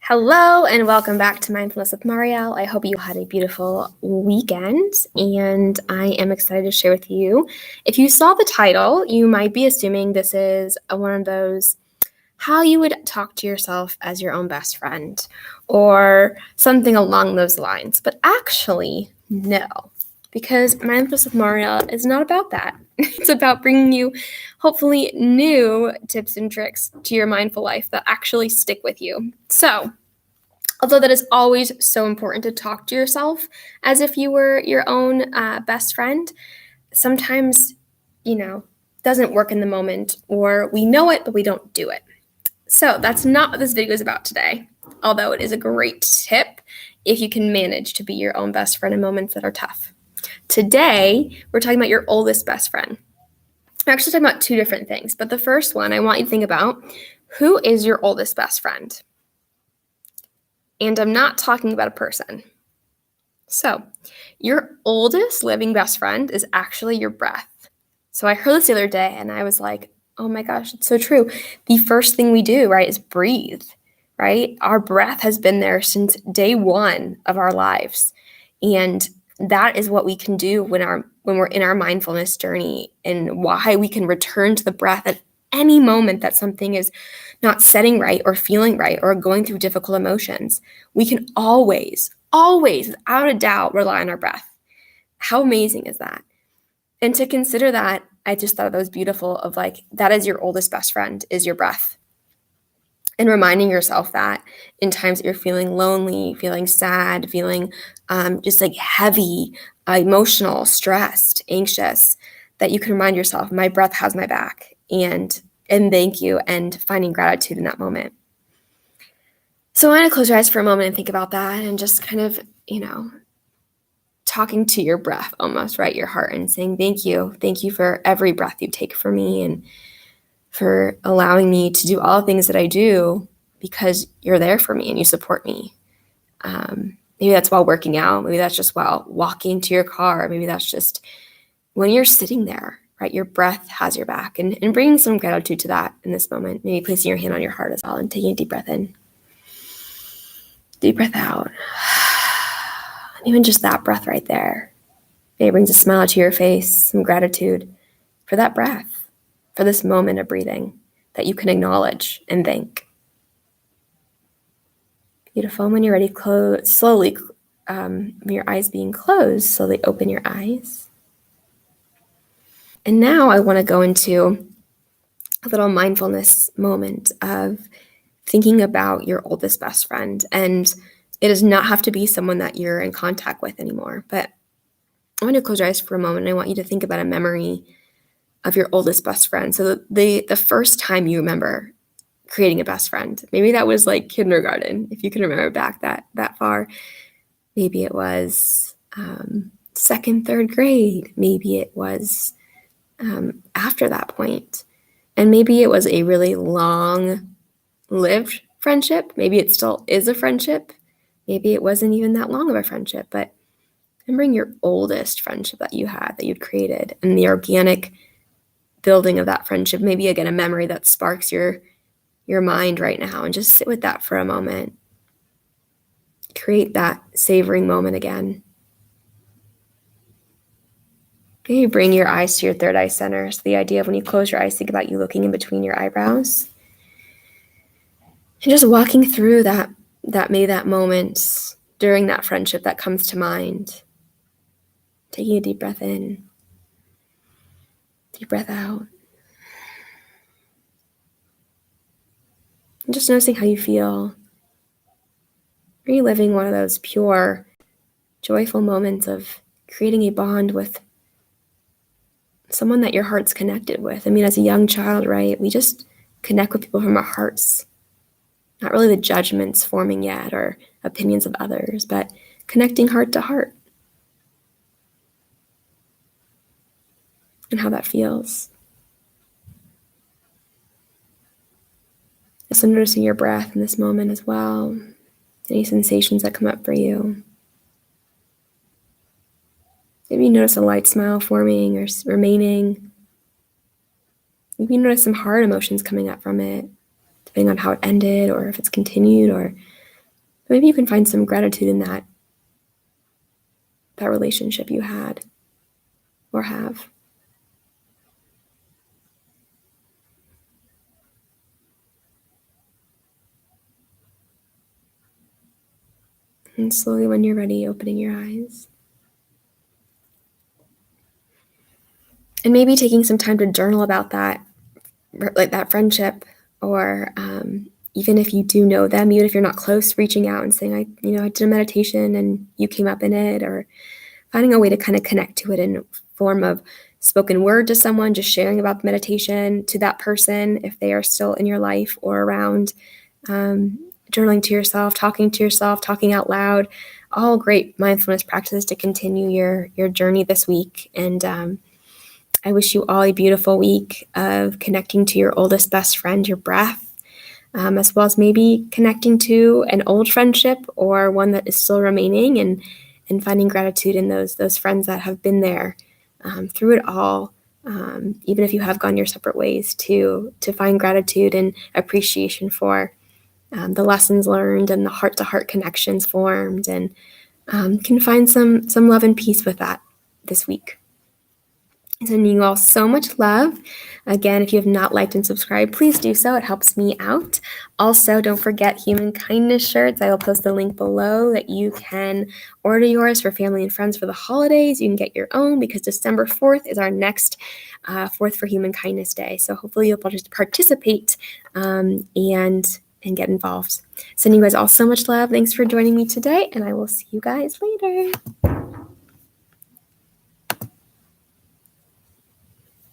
Hello and welcome back to Mindfulness with Marielle. I hope you had a beautiful weekend and I am excited to share with you. If you saw the title, you might be assuming this is one of those how you would talk to yourself as your own best friend or something along those lines. But actually, no, because Mindfulness with Marielle is not about that. It's about bringing you hopefully new tips and tricks to your mindful life that actually stick with you. So, although that is always so important to talk to yourself as if you were your own best friend, sometimes, doesn't work in the moment, or we know it, but we don't do it. So that's not what this video is about today, although it is a great tip if you can manage to be your own best friend in moments that are tough. Today, we're talking about your oldest best friend. We're actually talking about two different things, but the first one, I want you to think about, who is your oldest best friend? And I'm not talking about a person. So, your oldest living best friend is actually your breath. So I heard this the other day and I was like, oh my gosh, it's so true. The first thing we do, right, is breathe, right? Our breath has been there since day one of our lives. And that is what we can do when we're in our mindfulness journey, and why we can return to the breath at any moment that something is not setting right or feeling right or going through difficult emotions. We can always, without a doubt, rely on our breath. How amazing is that? And to consider that, I just thought that was beautiful, of like, that is your oldest best friend, is your breath. And reminding yourself that in times that you're feeling lonely, feeling sad, feeling just like heavy, emotional, stressed, anxious, that you can remind yourself, my breath has my back, and thank you, and finding gratitude in that moment. So I want to close your eyes for a moment and think about that, and just kind of, talking to your breath almost, right? Your heart, and saying, thank you for every breath you take for me, and for allowing me to do all the things that I do, because you're there for me and you support me. Maybe that's while working out. Maybe that's just while walking to your car. Maybe that's just when you're sitting there, right? Your breath has your back, and bringing some gratitude to that in this moment. Maybe placing your hand on your heart as well and taking a deep breath in. Deep breath out. And even just that breath right there, maybe it brings a smile to your face, some gratitude for that breath, for this moment of breathing that you can acknowledge and thank. Beautiful. When you're ready, slowly, your eyes being closed, slowly open your eyes. And now I want to go into a little mindfulness moment of thinking about your oldest best friend. And it does not have to be someone that you're in contact with anymore, but I want to close your eyes for a moment, and I want you to think about a memory of your oldest best friend. So the first time you remember creating a best friend, maybe that was like kindergarten, if you can remember back that far. Maybe it was second, third grade. Maybe it was after that point. And maybe it was a really long-lived friendship. Maybe it still is a friendship. Maybe it wasn't even that long of a friendship, but remembering your oldest friendship that you had, that you'd created, and the organic building of that friendship. Maybe, again, a memory that sparks your mind right now, and just sit with that for a moment. Create that savoring moment again. Maybe bring your eyes to your third eye center. So the idea of when you close your eyes, think about you looking in between your eyebrows. And just walking through that moment during that friendship that comes to mind. Taking a deep breath in. Deep breath out. And just noticing how you feel. Are you living one of those pure, joyful moments of creating a bond with someone that your heart's connected with? I mean, as a young child, right, we just connect with people from our hearts. Not really the judgments forming yet or opinions of others, but connecting heart to heart. And how that feels. So noticing your breath in this moment as well. Any sensations that come up for you. Maybe you notice a light smile forming or remaining. Maybe you notice some hard emotions coming up from it, depending on how it ended, or if it's continued, or Maybe you can find some gratitude in that relationship you had or have. And slowly, when you're ready, opening your eyes. And maybe taking some time to journal about that, like that friendship, or even if you do know them, even if you're not close, reaching out and saying, I did a meditation and you came up in it, or finding a way to kind of connect to it in form of spoken word to someone, just sharing about the meditation to that person if they are still in your life or around, journaling to yourself, talking out loud, all great mindfulness practices to continue your journey this week. And I wish you all a beautiful week of connecting to your oldest best friend, your breath, as well as maybe connecting to an old friendship or one that is still remaining, and finding gratitude in those friends that have been there through it all, even if you have gone your separate ways, to find gratitude and appreciation for the lessons learned and the heart-to-heart connections formed, and can find some love and peace with that this week. Sending you all so much love. Again, if you have not liked and subscribed, please do so. It helps me out. Also, don't forget Human Kindness shirts. I will post the link below that you can order yours for family and friends for the holidays. You can get your own because December 4th is our next 4th for Human Kindness Day. So hopefully you'll participate and get involved. Sending you guys all so much love. Thanks for joining me today, and I will see you guys later.